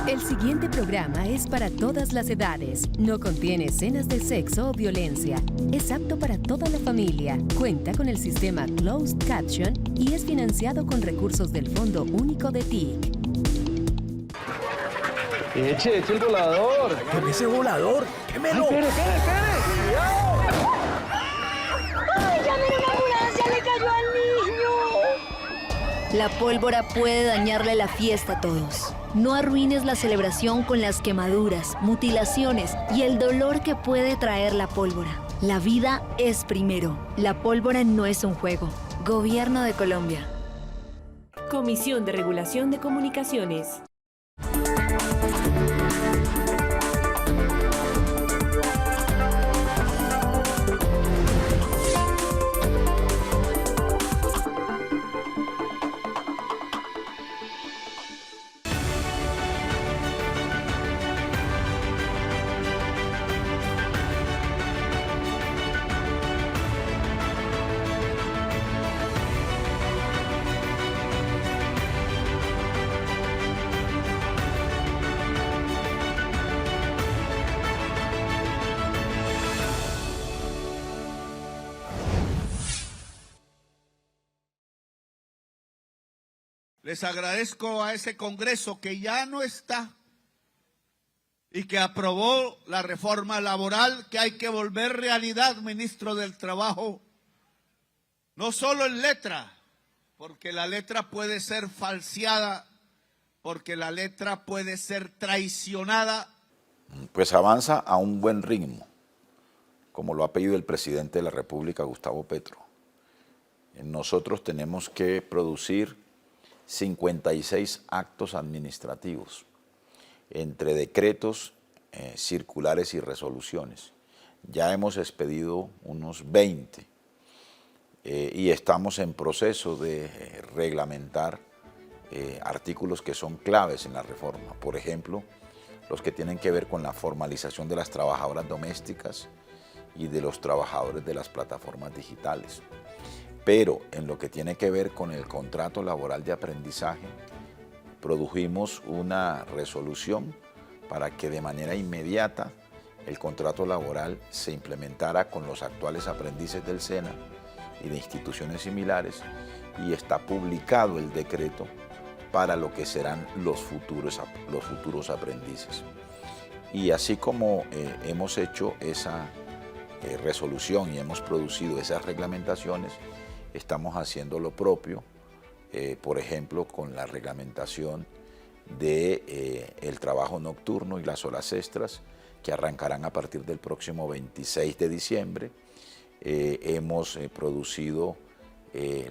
El siguiente programa es para todas las edades. No contiene escenas de sexo o violencia. Es apto para toda la familia. Cuenta con el sistema Closed Caption y es financiado con recursos del Fondo Único de TIC. Eche el volador. ¿Qué ese volador? ¡Quémelo! Espere. ¡Cuidado! ¡Ay, llamen a una ambulancia! ¡Le cayó al niño! La pólvora puede dañarle la fiesta a todos. No arruines la celebración con las quemaduras, mutilaciones y el dolor que puede traer la pólvora. La vida es primero. La pólvora no es un juego. Gobierno de Colombia. Comisión de Regulación de Comunicaciones. Les agradezco a ese Congreso que ya no está y que aprobó la reforma laboral que hay que volver realidad, ministro del Trabajo, no solo en letra, porque la letra puede ser falseada, porque la letra puede ser traicionada. Pues avanza a un buen ritmo, como lo ha pedido el presidente de la República, Gustavo Petro. Nosotros tenemos que producir 56 actos administrativos, entre decretos, circulares y resoluciones. Ya hemos expedido unos 20 y estamos en proceso de reglamentar artículos que son claves en la reforma. Por ejemplo, los que tienen que ver con la formalización de las trabajadoras domésticas y de los trabajadores de las plataformas digitales. Pero en lo que tiene que ver con el contrato laboral de aprendizaje, produjimos una resolución para que de manera inmediata el contrato laboral se implementara con los actuales aprendices del SENA y de instituciones similares, y está publicado el decreto para lo que serán los futuros aprendices. Y así como hemos hecho esa resolución y hemos producido esas reglamentaciones, estamos haciendo lo propio, por ejemplo, con la reglamentación del trabajo nocturno y las horas extras, que arrancarán a partir del próximo 26 de diciembre. Hemos producido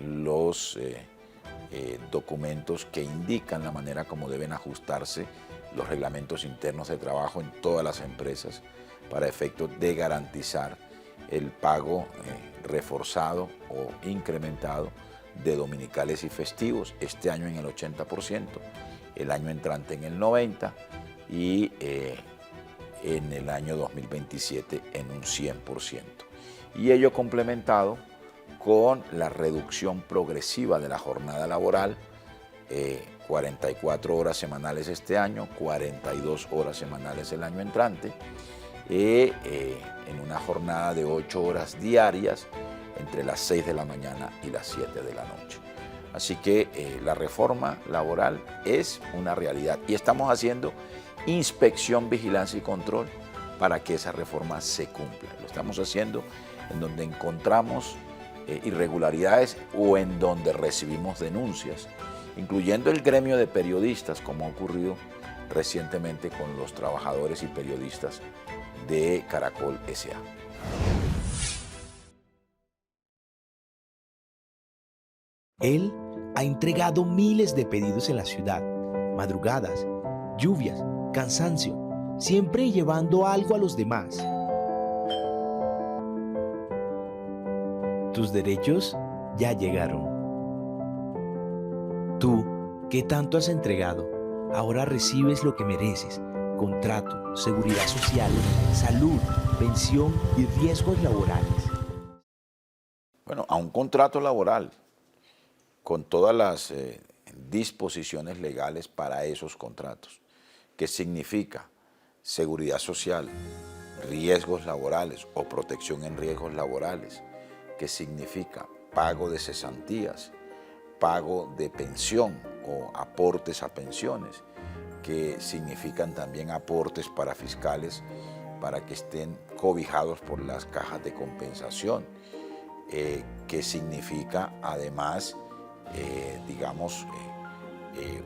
los documentos que indican la manera como deben ajustarse los reglamentos internos de trabajo en todas las empresas para efectos de garantizar el pago reforzado o incrementado de dominicales y festivos, este año en el 80%, el año entrante en el 90% y en el año 2027 en un 100%. Y ello complementado con la reducción progresiva de la jornada laboral, 44 horas semanales este año, 42 horas semanales el año entrante, en una jornada de 8 horas diarias entre las 6 de la mañana y las 7 de la noche. Así que la reforma laboral es una realidad y estamos haciendo inspección, vigilancia y control para que esa reforma se cumpla. Lo estamos haciendo en donde encontramos irregularidades o en donde recibimos denuncias, incluyendo el gremio de periodistas, como ha ocurrido recientemente con los trabajadores y periodistas de Caracol S.A. Él ha entregado miles de pedidos en la ciudad, madrugadas, lluvias, cansancio, siempre llevando algo a los demás. Tus derechos ya llegaron. Tú, que tanto has entregado, ahora recibes lo que mereces: contrato, seguridad social, salud, pensión y riesgos laborales. Bueno, a un contrato laboral con todas las disposiciones legales para esos contratos. que significa seguridad social, riesgos laborales o protección en riesgos laborales, que significa pago de cesantías, pago de pensión o aportes a pensiones, que significan también aportes para fiscales para que estén cobijados por las cajas de compensación, que significa además,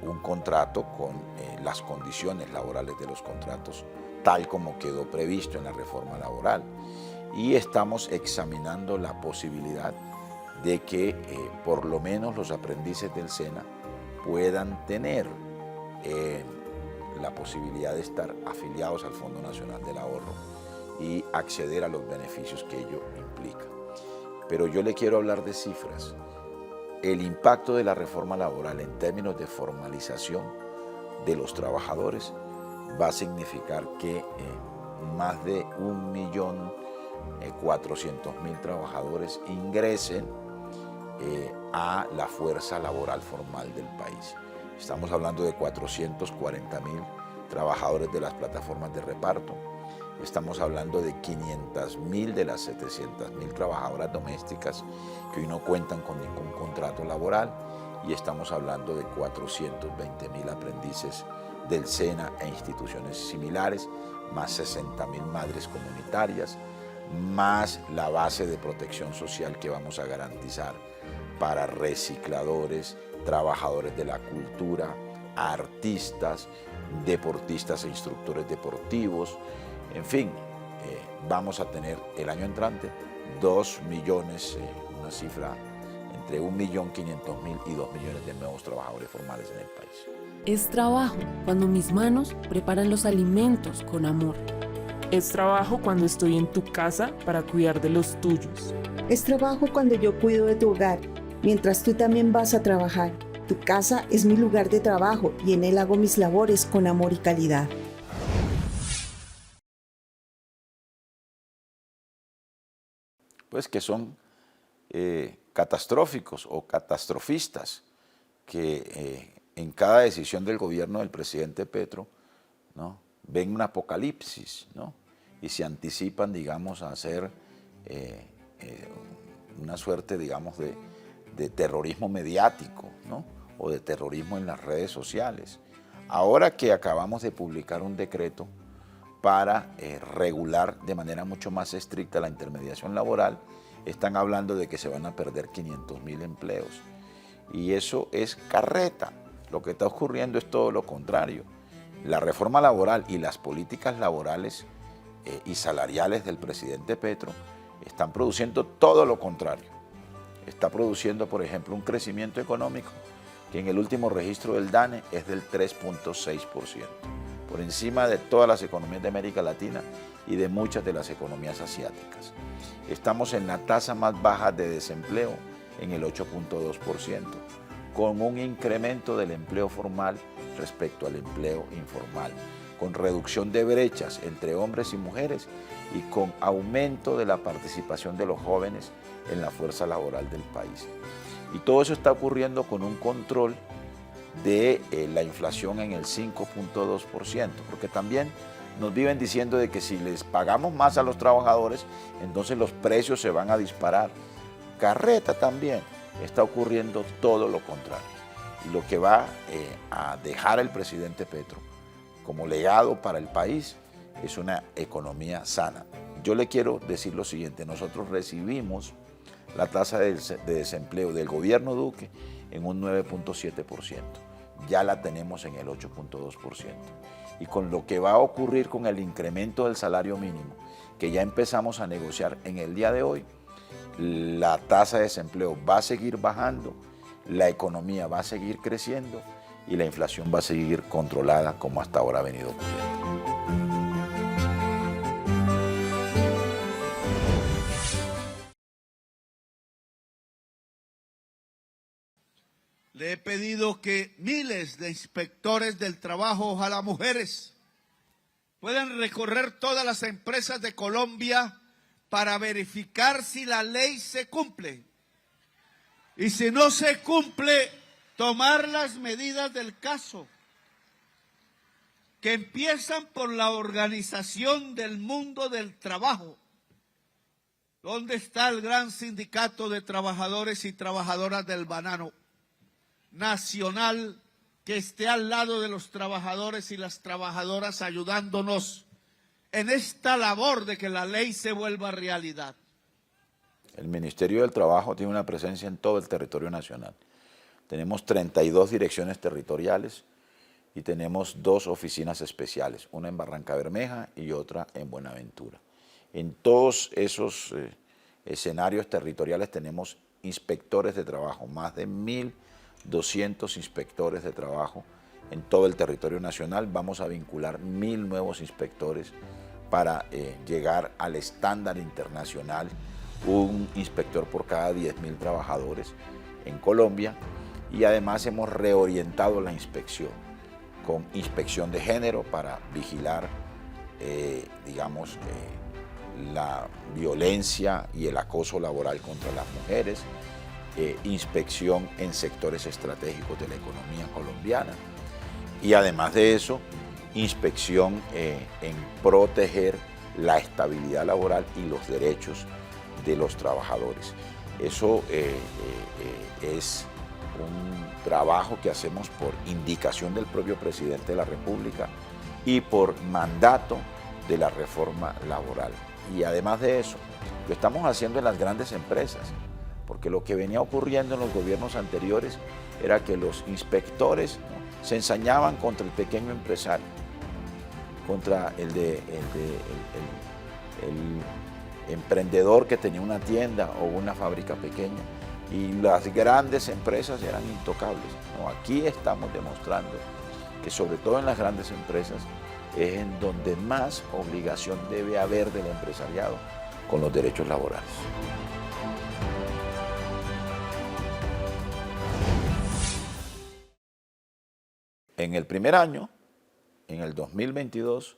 un contrato con las condiciones laborales de los contratos tal como quedó previsto en la reforma laboral. Y estamos examinando la posibilidad de que por lo menos los aprendices del SENA puedan tener la posibilidad de estar afiliados al Fondo Nacional del Ahorro y acceder a los beneficios que ello implica. Pero yo le quiero hablar de cifras. El impacto de la reforma laboral en términos de formalización de los trabajadores va a significar que más de 1.400.000 trabajadores ingresen a la fuerza laboral formal del país. Estamos hablando de 440.000 trabajadores de las plataformas de reparto. Estamos hablando de 500.000 de las 700.000 trabajadoras domésticas que hoy no cuentan con ningún contrato laboral, y estamos hablando de 420.000 aprendices del SENA e instituciones similares, más 60.000 madres comunitarias, más la base de protección social que vamos a garantizar para recicladores, trabajadores de la cultura, artistas, deportistas e instructores deportivos. En fin, vamos a tener el año entrante 2 millones, una cifra entre 1.500.000 y 2 millones de nuevos trabajadores formales en el país. Es trabajo cuando mis manos preparan los alimentos con amor. Es trabajo cuando estoy en tu casa para cuidar de los tuyos. Es trabajo cuando yo cuido de tu hogar, mientras tú también vas a trabajar. Tu casa es mi lugar de trabajo y en él hago mis labores con amor y calidad. Pues que son catastróficos o catastrofistas, que en cada decisión del gobierno del presidente Petro, ¿no?, ven un apocalipsis, ¿no?, y se anticipan, digamos, a hacer una suerte, digamos, de terrorismo mediático, ¿no?, o de terrorismo en las redes sociales. Ahora que acabamos de publicar un decreto para regular de manera mucho más estricta la intermediación laboral, están hablando de que se van a perder 500.000 empleos. Y eso es carreta. Lo que está ocurriendo es todo lo contrario. La reforma laboral y las políticas laborales y salariales del presidente Petro están produciendo todo lo contrario. Está produciendo, por ejemplo, un crecimiento económico que en el último registro del DANE es del 3.6%, por encima de todas las economías de América Latina y de muchas de las economías asiáticas. Estamos en la tasa más baja de desempleo, en el 8.2%, con un incremento del empleo formal respecto al empleo informal, con reducción de brechas entre hombres y mujeres y con aumento de la participación de los jóvenes en la fuerza laboral del país. Y todo eso está ocurriendo con un control de la inflación en el 5.2%, porque también nos viven diciendo de que si les pagamos más a los trabajadores, entonces los precios se van a disparar. Carreta también, está ocurriendo todo lo contrario. Y lo que va a dejar el presidente Petro como legado para el país es una economía sana. Yo le quiero decir lo siguiente: nosotros recibimos la tasa de desempleo del gobierno Duque en un 9.7%. Ya la tenemos en el 8.2%. Y con lo que va a ocurrir con el incremento del salario mínimo, que ya empezamos a negociar en el día de hoy, la tasa de desempleo va a seguir bajando, la economía va a seguir creciendo y la inflación va a seguir controlada como hasta ahora ha venido ocurriendo. Le he pedido que miles de inspectores del trabajo, ojalá mujeres, puedan recorrer todas las empresas de Colombia para verificar si la ley se cumple. Y si no se cumple, tomar las medidas del caso. que empiezan por la organización del mundo del trabajo. ¿Dónde está el gran sindicato de trabajadores y trabajadoras del banano nacional que esté al lado de los trabajadores y las trabajadoras ayudándonos en esta labor de que la ley se vuelva realidad? El Ministerio del Trabajo tiene una presencia en todo el territorio nacional. Tenemos 32 direcciones territoriales y tenemos 2 oficinas especiales, una en Barranca Bermeja y otra en Buenaventura. En todos esos escenarios territoriales tenemos inspectores de trabajo, más de 1.200 inspectores de trabajo en todo el territorio nacional. Vamos a vincular 1.000 nuevos inspectores para llegar al estándar internacional, un inspector por cada 10.000 trabajadores en Colombia, y además hemos reorientado la inspección con inspección de género para vigilar, la violencia y el acoso laboral contra las mujeres, inspección en sectores estratégicos de la economía colombiana y además de eso, inspección en proteger la estabilidad laboral y los derechos de los trabajadores. Eso es un trabajo que hacemos por indicación del propio presidente de la República y por mandato de la reforma laboral. Y además de eso, lo estamos haciendo en las grandes empresas, porque lo que venía ocurriendo en los gobiernos anteriores era que los inspectores, ¿no?, se ensañaban contra el pequeño empresario, contra el emprendedor que tenía una tienda o una fábrica pequeña, y las grandes empresas eran intocables. No, aquí estamos demostrando que sobre todo en las grandes empresas es en donde más obligación debe haber del empresariado con los derechos laborales. En el primer año, en el 2022,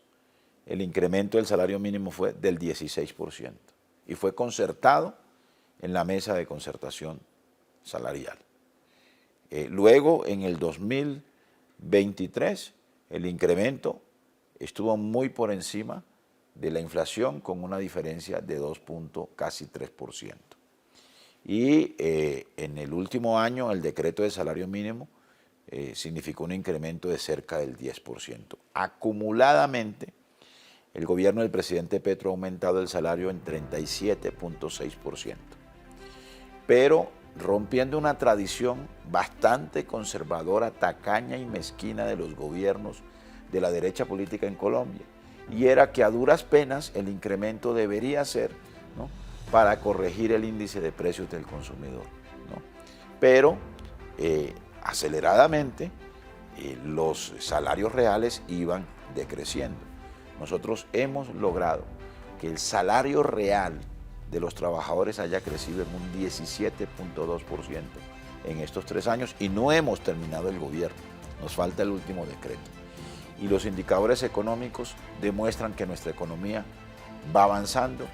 el incremento del salario mínimo fue del 16% y fue concertado en la mesa de concertación salarial. Luego, en el 2023, el incremento estuvo muy por encima de la inflación con una diferencia de casi 3%. Y en el último año, el decreto de salario mínimo significó un incremento de cerca del 10%. Acumuladamente, el gobierno del presidente Petro ha aumentado el salario en 37.6%, pero rompiendo una tradición bastante conservadora, tacaña y mezquina de los gobiernos de la derecha política en Colombia, y era que a duras penas el incremento debería ser, ¿no?, para corregir el índice de precios del consumidor, ¿no? Pero aceleradamente los salarios reales iban decreciendo. Nosotros hemos logrado que el salario real de los trabajadores haya crecido en un 17.2% en estos 3 años y no hemos terminado el gobierno, nos falta el último decreto. Y los indicadores económicos demuestran que nuestra economía va avanzando,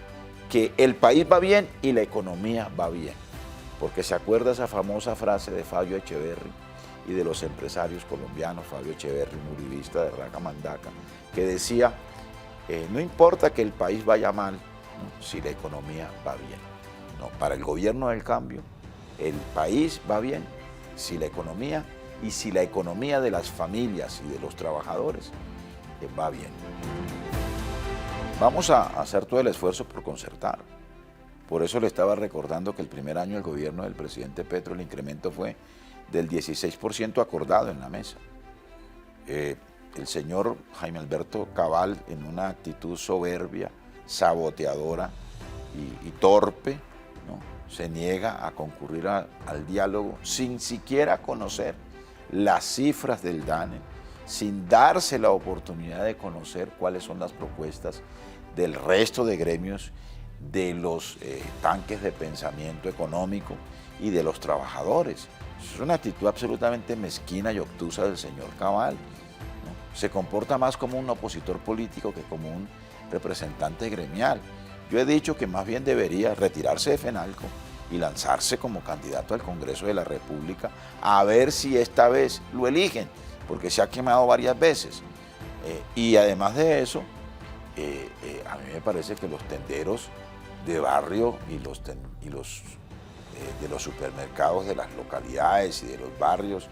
que el país va bien y la economía va bien. Porque se acuerda esa famosa frase de Fabio Echeverri y de los empresarios colombianos, Fabio Echeverri, un uribista de Raca Mandaca, que decía, no importa que el país vaya mal, ¿no?, si la economía va bien. No, para el gobierno del cambio, el país va bien si la economía de las familias y de los trabajadores va bien. Vamos a hacer todo el esfuerzo por concertar. Por eso le estaba recordando que el primer año del gobierno del presidente Petro el incremento fue del 16% acordado en la mesa. El señor Jaime Alberto Cabal, en una actitud soberbia, saboteadora y torpe, ¿no?, se niega a concurrir al diálogo sin siquiera conocer las cifras del DANE, sin darse la oportunidad de conocer cuáles son las propuestas del resto de gremios, de los tanques de pensamiento económico y de los trabajadores. Es una actitud absolutamente mezquina y obtusa del señor Cabal, ¿no? Se comporta más como un opositor político que como un representante gremial. Yo he dicho que más bien debería retirarse de FENALCO y lanzarse como candidato al Congreso de la República a ver si esta vez lo eligen, porque se ha quemado varias veces. Y además de eso, a mí me parece que los tenderos de barrio y de los supermercados de las localidades y de los barrios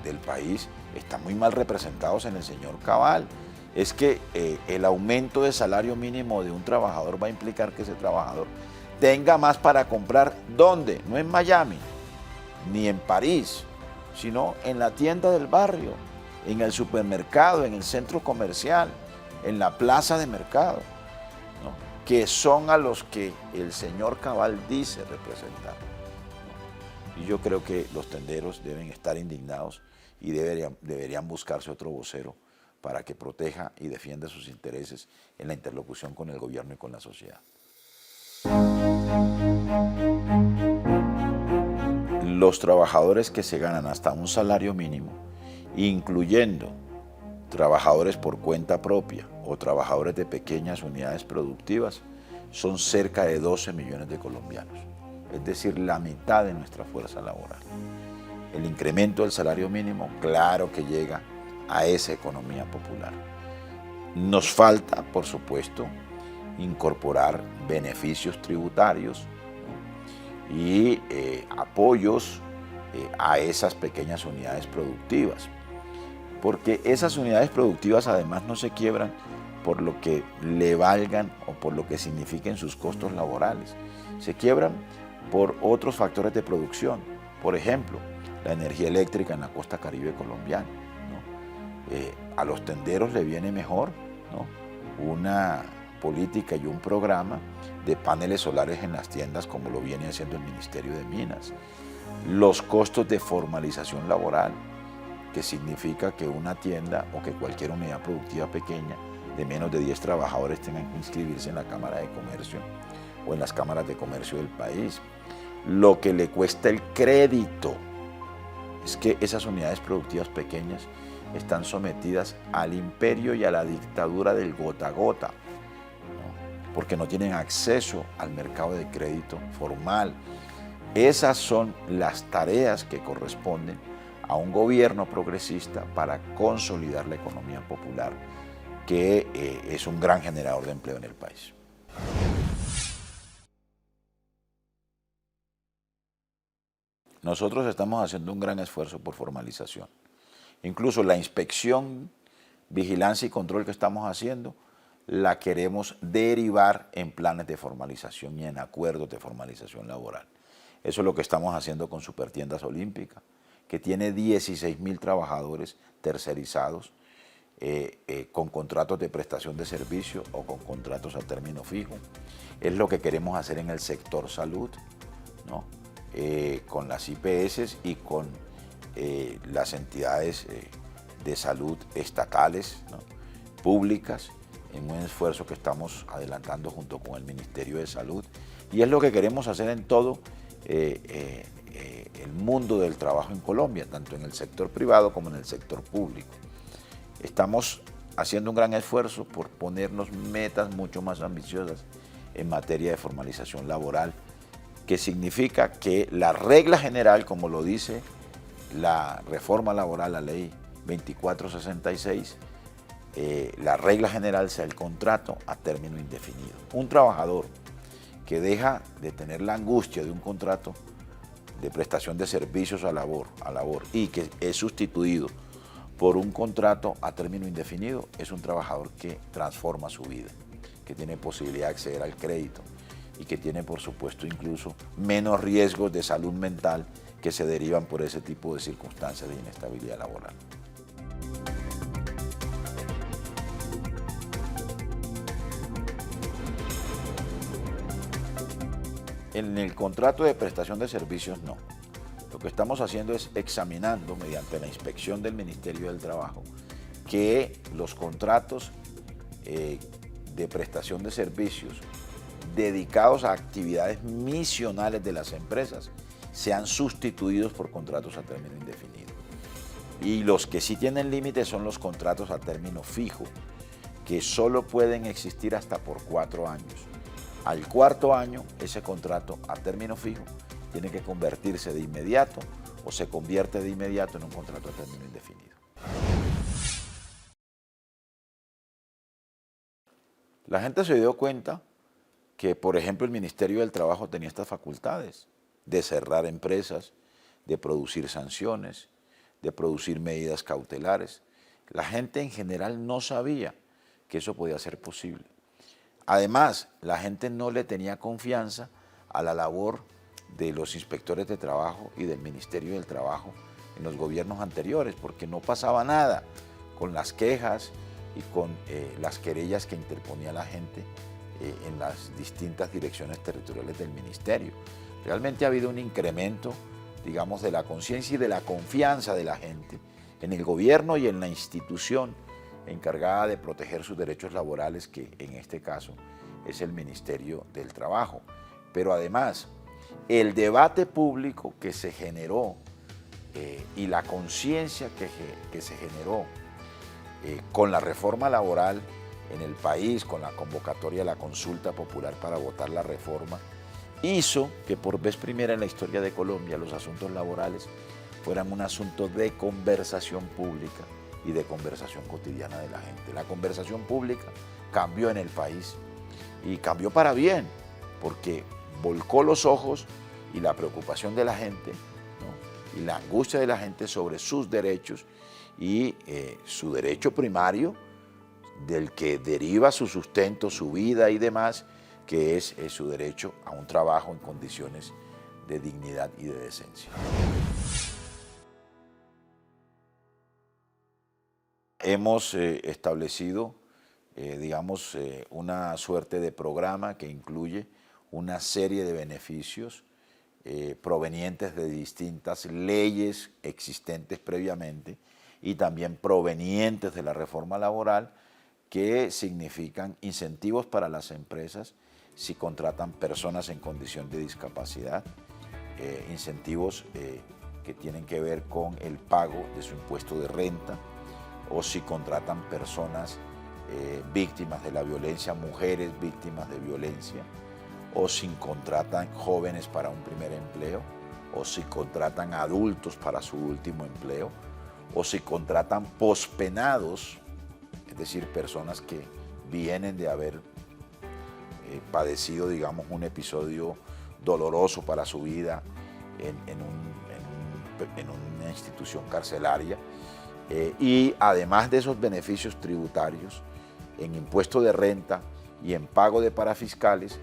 del país están muy mal representados en el señor Cabal. Es que el aumento de salario mínimo de un trabajador va a implicar que ese trabajador tenga más para comprar. ¿Dónde? No en Miami, ni en París, sino en la tienda del barrio, en el supermercado, en el centro comercial, en la plaza de mercado, ¿no? Que son a los que el señor Cabal dice representar, ¿no? Y yo creo que los tenderos deben estar indignados y deberían buscarse otro vocero para que proteja y defienda sus intereses en la interlocución con el gobierno y con la sociedad. Los trabajadores que se ganan hasta un salario mínimo, incluyendo trabajadores por cuenta propia o trabajadores de pequeñas unidades productivas, son cerca de 12 millones de colombianos, es decir, la mitad de nuestra fuerza laboral. El incremento del salario mínimo, claro que llega a esa economía popular. Nos falta, por supuesto, incorporar beneficios tributarios, ¿no? Y apoyos a esas pequeñas unidades productivas, porque esas unidades productivas además no se quiebran por lo que le valgan o por lo que signifiquen sus costos laborales, se quiebran por otros factores de producción, por ejemplo, la energía eléctrica en la costa caribe colombiana, ¿no? A los tenderos le viene mejor, ¿no? Una política y un programa de paneles solares en las tiendas como lo viene haciendo el Ministerio de Minas. Los costos de formalización laboral, que significa que una tienda o que cualquier unidad productiva pequeña de menos de 10 trabajadores tengan que inscribirse en la Cámara de Comercio o en las cámaras de comercio del país. Lo que le cuesta el crédito es que esas unidades productivas pequeñas están sometidas al imperio y a la dictadura del gota a gota, ¿no? Porque no tienen acceso al mercado de crédito formal. Esas son las tareas que corresponden a un gobierno progresista para consolidar la economía popular, que es un gran generador de empleo en el país. Nosotros estamos haciendo un gran esfuerzo por formalización. Incluso la inspección, vigilancia y control que estamos haciendo, la queremos derivar en planes de formalización y en acuerdos de formalización laboral. Eso es lo que estamos haciendo con Supertiendas Olímpica, que tiene 16.000 trabajadores tercerizados con contratos de prestación de servicio o con contratos a término fijo. Es lo que queremos hacer en el sector salud, ¿no? Con las IPS y con las entidades de salud estatales, ¿no? Públicas, en un esfuerzo que estamos adelantando junto con el Ministerio de Salud. Y es lo que queremos hacer en todo el mundo del trabajo en Colombia, tanto en el sector privado como en el sector público. Estamos haciendo un gran esfuerzo por ponernos metas mucho más ambiciosas en materia de formalización laboral, que significa que la regla general, como lo dice la reforma laboral, la ley 2466, la regla general sea el contrato a término indefinido. Un trabajador que deja de tener la angustia de un contrato de prestación de servicios a labor y que es sustituido por un contrato a término indefinido, es un trabajador que transforma su vida, que tiene posibilidad de acceder al crédito y que tiene, por supuesto, incluso menos riesgos de salud mental que se derivan por ese tipo de circunstancias de inestabilidad laboral. En el contrato de prestación de servicios no. Lo que estamos haciendo es examinando mediante la inspección del Ministerio del Trabajo que los contratos de prestación de servicios dedicados a actividades misionales de las empresas sean sustituidos por contratos a término indefinido. Y los que sí tienen límites son los contratos a término fijo, que solo pueden existir hasta por 4 años. Al 4º año, ese contrato a término fijo tiene que convertirse de inmediato o se convierte de inmediato en un contrato a término indefinido. La gente se dio cuenta que, por ejemplo, el Ministerio del Trabajo tenía estas facultades de cerrar empresas, de producir sanciones, de producir medidas cautelares. La gente en general no sabía que eso podía ser posible. Además, la gente no le tenía confianza a la labor de los inspectores de trabajo y del Ministerio del Trabajo en los gobiernos anteriores, porque no pasaba nada con las quejas y con las querellas que interponía la gente en las distintas direcciones territoriales del ministerio. Realmente ha habido un incremento, digamos, de la conciencia y de la confianza de la gente en el gobierno y en la institución encargada de proteger sus derechos laborales, que en este caso es el Ministerio del Trabajo. Pero además, el debate público que se generó y la conciencia que se generó con la reforma laboral en el país, con la convocatoria de la consulta popular para votar la reforma, hizo que por vez primera en la historia de Colombia los asuntos laborales fueran un asunto de conversación pública y de conversación cotidiana de la gente. La conversación pública cambió en el país y cambió para bien, porque volcó los ojos y la preocupación de la gente, ¿no?, y la angustia de la gente sobre sus derechos y su derecho primario, del que deriva su sustento, su vida y demás, que es su derecho a un trabajo en condiciones de dignidad y de decencia. Hemos establecido, digamos, una suerte de programa que incluye una serie de beneficios provenientes de distintas leyes existentes previamente y también provenientes de la reforma laboral, que significan incentivos para las empresas si contratan personas en condición de discapacidad, incentivos que tienen que ver con el pago de su impuesto de renta, o si contratan personas víctimas de la violencia, mujeres víctimas de violencia, o si contratan jóvenes para un primer empleo, o si contratan adultos para su último empleo, o si contratan pospenados, es decir, personas que vienen de haber padecido, digamos, un episodio doloroso para su vida en una institución carcelaria, y además de esos beneficios tributarios, en impuesto de renta y en pago de parafiscales,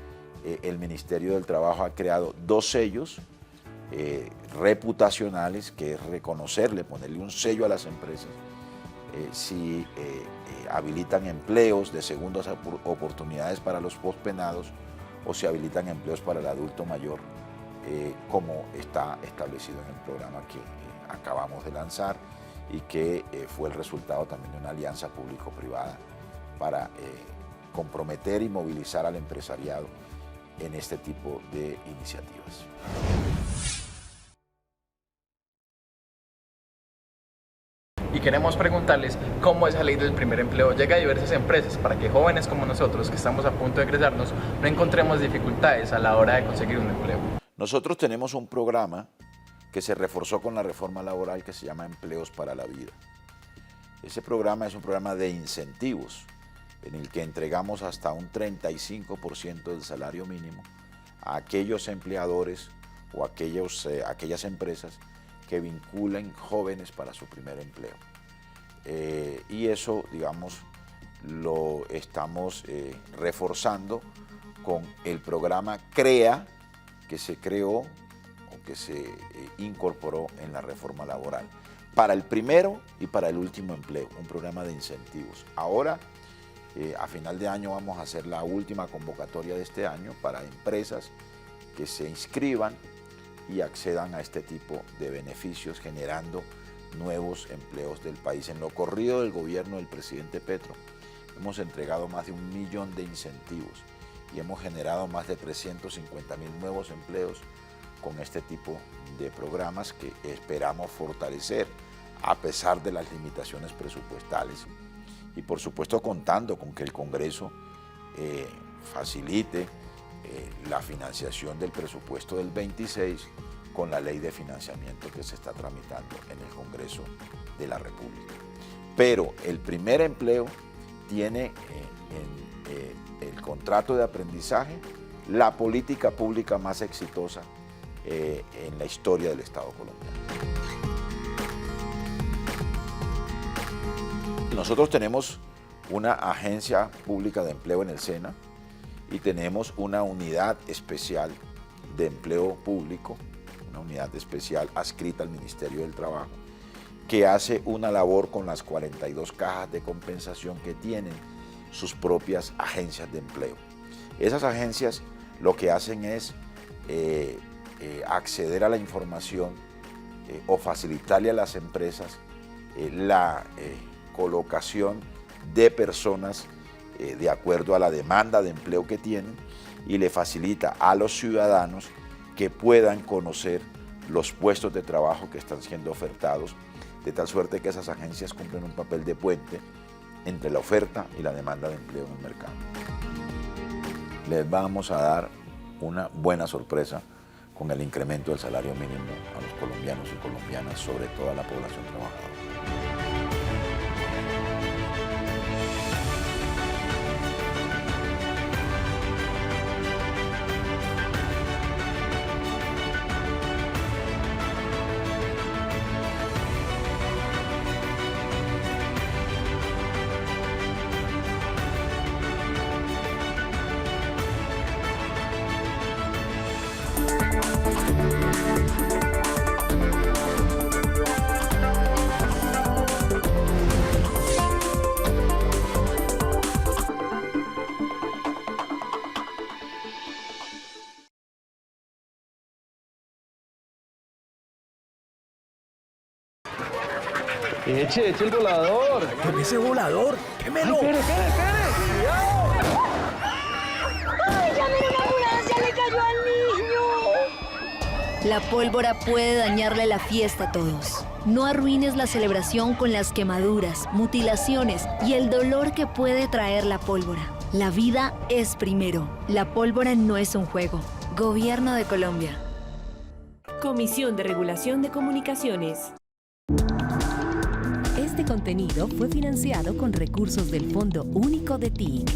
el Ministerio del Trabajo ha creado 2 sellos reputacionales, que es reconocerle, ponerle un sello a las empresas si habilitan empleos de segundas oportunidades para los pospenados o si habilitan empleos para el adulto mayor, como está establecido en el programa que acabamos de lanzar y que fue el resultado también de una alianza público-privada para comprometer y movilizar al empresariado en este tipo de iniciativas. Y queremos preguntarles cómo esa ley del primer empleo llega a diversas empresas para que jóvenes como nosotros, que estamos a punto de egresarnos, no encontremos dificultades a la hora de conseguir un empleo. Nosotros tenemos un programa que se reforzó con la reforma laboral que se llama Empleos para la Vida. Ese programa es un programa de incentivos en el que entregamos hasta un 35% del salario mínimo a aquellos empleadores o aquellas empresas que vinculen jóvenes para su primer empleo. Y eso, digamos, lo estamos reforzando con el programa CREA, que se creó o que se incorporó en la reforma laboral para el primero y para el último empleo, un programa de incentivos. Ahora, a final de año vamos a hacer la última convocatoria de este año para empresas que se inscriban y accedan a este tipo de beneficios, generando nuevos empleos del país. En lo corrido del gobierno del presidente Petro, hemos entregado más de 1 millón de incentivos y hemos generado más de 350.000 nuevos empleos con este tipo de programas que esperamos fortalecer a pesar de las limitaciones presupuestales y, por supuesto, contando con que el Congreso facilite la financiación del presupuesto del 26 con la ley de financiamiento que se está tramitando en el Congreso de la República. Pero el primer empleo tiene el contrato de aprendizaje, la política pública más exitosa en la historia del Estado colombiano. Nosotros tenemos una agencia pública de empleo en el SENA y tenemos una unidad especial de empleo público, una unidad especial adscrita al Ministerio del Trabajo, que hace una labor con las 42 cajas de compensación que tienen sus propias agencias de empleo. Esas agencias lo que hacen es acceder a la información o facilitarle a las empresas la colocación de personas de acuerdo a la demanda de empleo que tienen y le facilita a los ciudadanos que puedan conocer los puestos de trabajo que están siendo ofertados, de tal suerte que esas agencias cumplen un papel de puente entre la oferta y la demanda de empleo en el mercado. Les vamos a dar una buena sorpresa con el incremento del salario mínimo a los colombianos y colombianas, sobre todo a la población trabajadora. Eche el volador. ¿Con ese volador? ¡Quémelo! Espere. ¡Cuidado! ¡Ay, llamen a una ambulancia! ¡Le cayó al niño! La pólvora puede dañarle la fiesta a todos. No arruines la celebración con las quemaduras, mutilaciones y el dolor que puede traer la pólvora. La vida es primero. La pólvora no es un juego. Gobierno de Colombia. Comisión de Regulación de Comunicaciones. Este contenido fue financiado con recursos del Fondo Único de TIC.